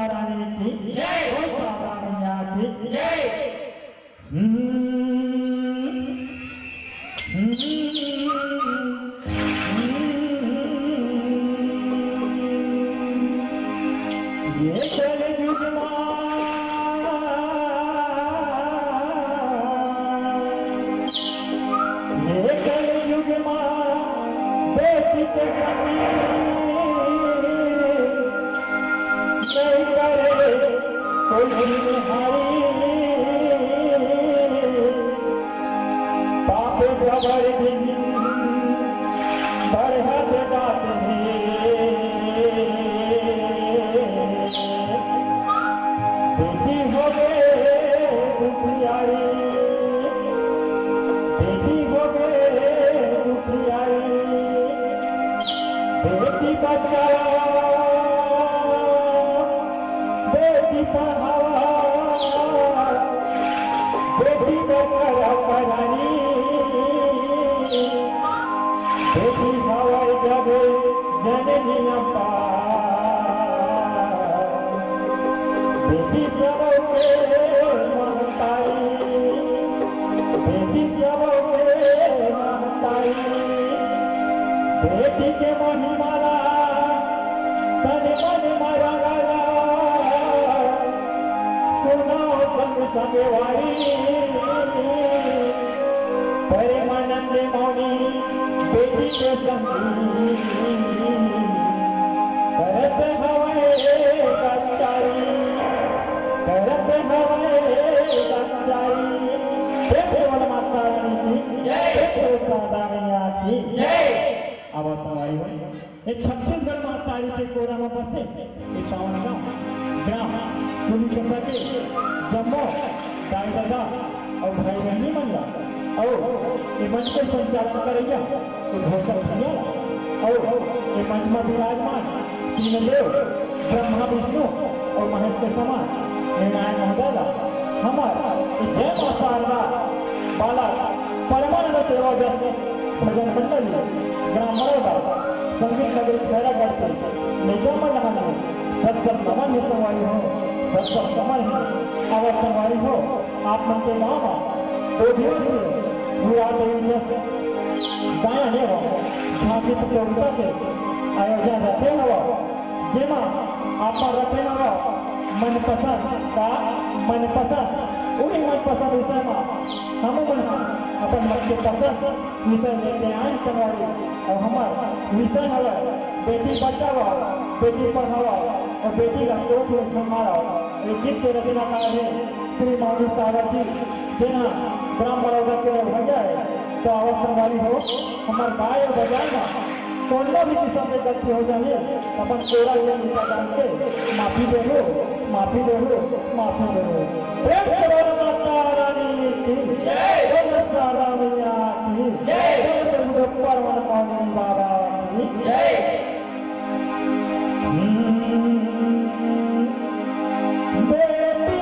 रानी की जय, बोल शारदा मैया की जय। ये कलयुग ये कलयुग बेटी के समी नहीं करे कोई हारी पाप खबर दिन बढ़ते जाते हैं। बेटी हो गए दुखियारी, बेटी हो गए दुखियारी, बेटी बचाओ बेटी पढ़ाओ, बेटी बचाओ पढ़ानी, बेटी हवाई जब जननी अम्पा, बेटी सबके महताई, बेटी सबके महताई, बेटी के महिमाला तन मन मरंगला, सुनो संग संगवारी, परमानंद मौनी बेटी के संगी, करत हवे गच्चाई, करत हवे गच्चाई। बोल माता रानी की जय, बोल शारदा मैया की जय। अब सवारी हो ये छत्तीसगढ़ महतारी के कोरा में बसे ये पावन गांव ग्राम कुली के सके जम्मो दाई दादा और भाई बहनी मंडला और ये मंच के संचालन करैया तो घोषक भैया और ये मंच में विराजमान तीन देव ब्रह्मा विष्णु और महेश के समान निर्णायक महोदय हमारा जय मां शारदा बाला परमानंद सेवा जैसे भजन मंडली ग्राम मरोदा संगीत नगरी खैरागढ़ के निगम मंडल में सत्संग सामान्य सवारी हो, सत्संग कमल है अवर सवारी हो। आप मन के गाँव में 2 दिवस से पूरा गायन एवं झांकी प्रतियोगिता के आयोजन रखे हुआ, जेमा आप रखे हुआ मनपसंद का मनपसंद उन्हीं मनपसंद विषय में हम अपन मन के पसंद विषय लेते आए सवारी और हमारा विषय है बेटी बचाओ बेटी पढ़ाओ और बेटी का कोट संभालो। एक गीत के रचनाकार है श्री मौनी सागर जी, जिन्हा ग्राम बड़ौदा के भैया है तो अवसर वाली हो हमारे गाय और बजाएगा कोनो भी किस्म में गलती हो जाए अपन कोरा ये निका जान के माफी दे दो, माफी दे दो, माफी दे दो। प्रेम से बोलो माता रानी की जय, बोलो शारदा मैया की जय, बोलो परमानंद बाबा की जय। बेटी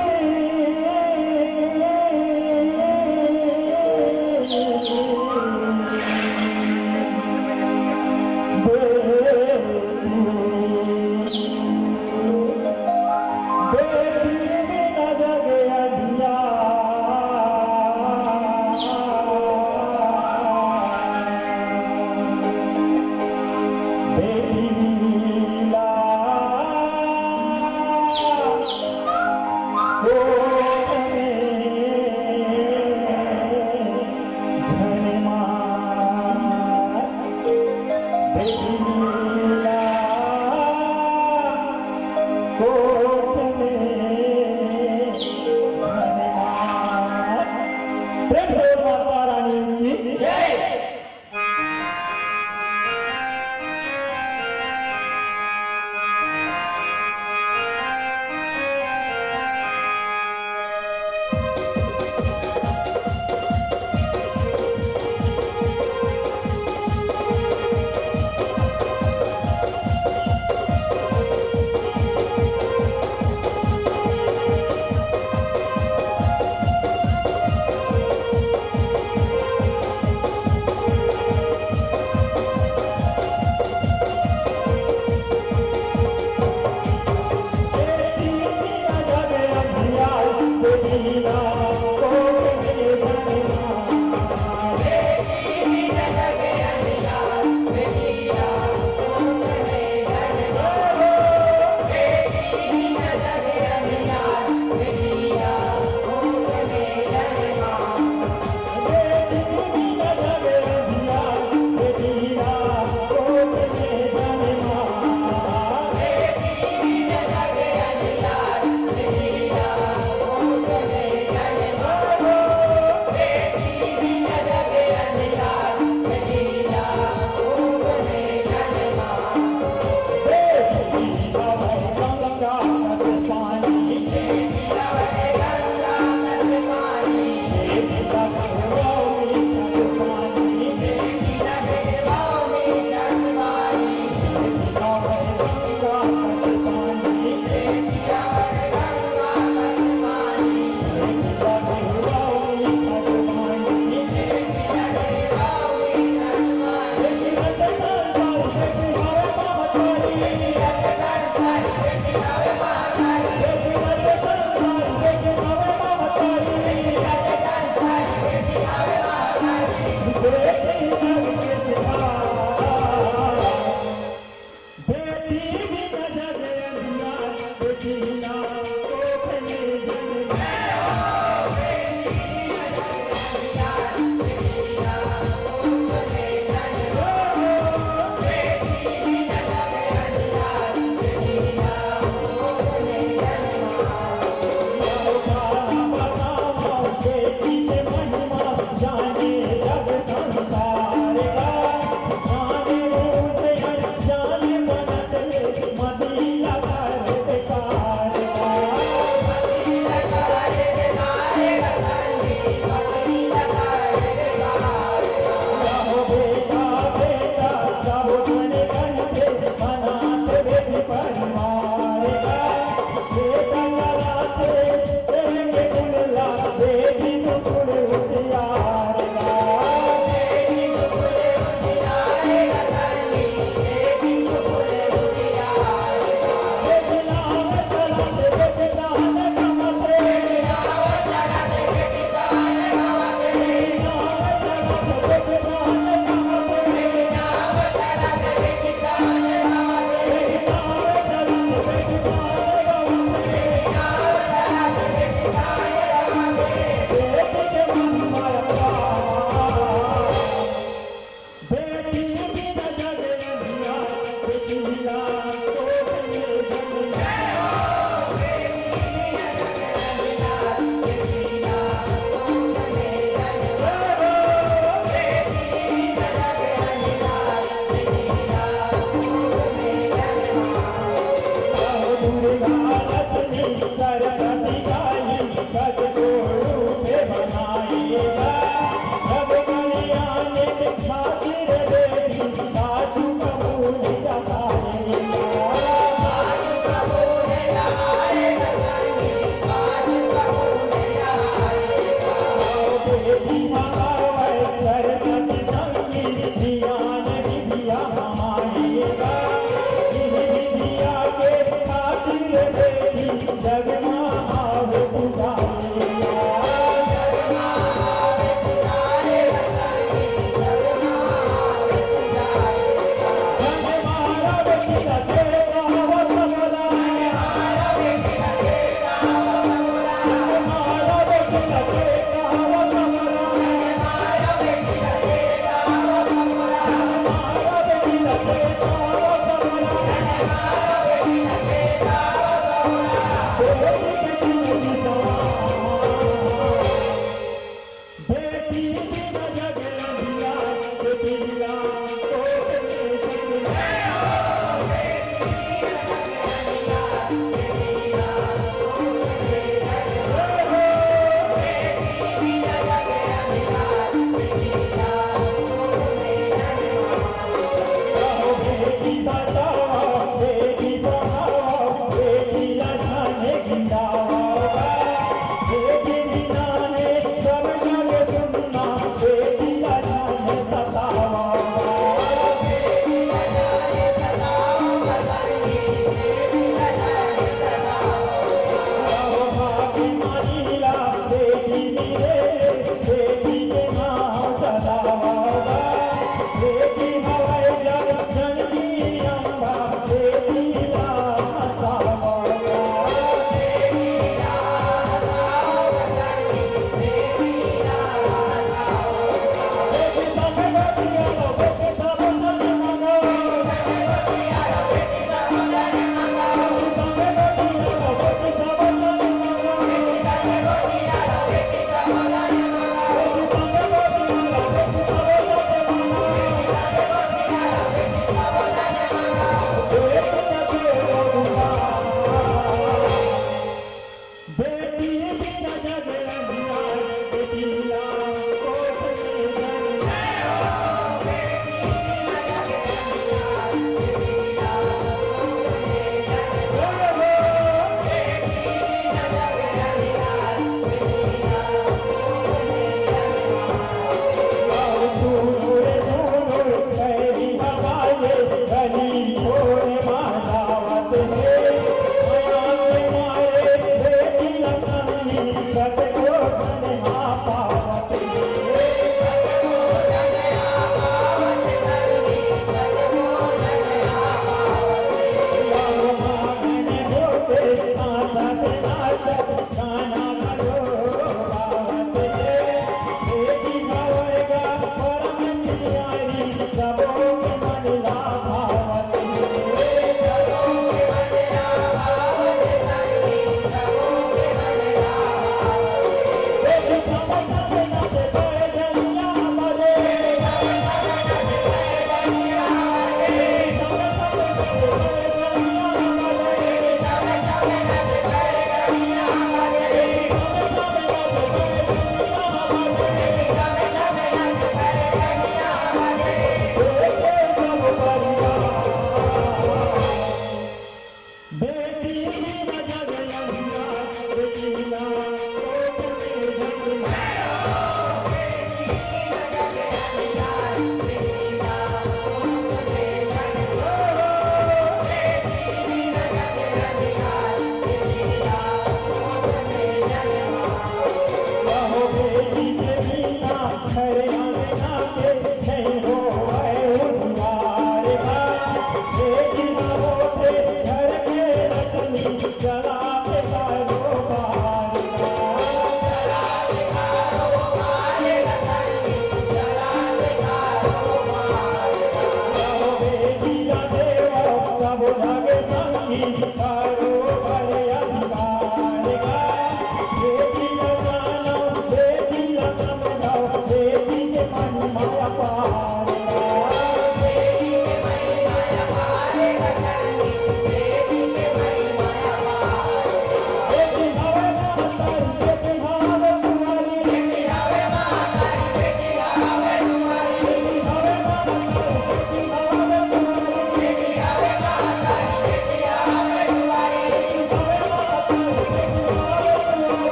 Bye.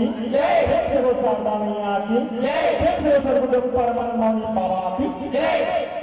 की जय, प्रेम शारदा मैया की जय, प्रेम सर्वदेव परमानंद बाबा की जय।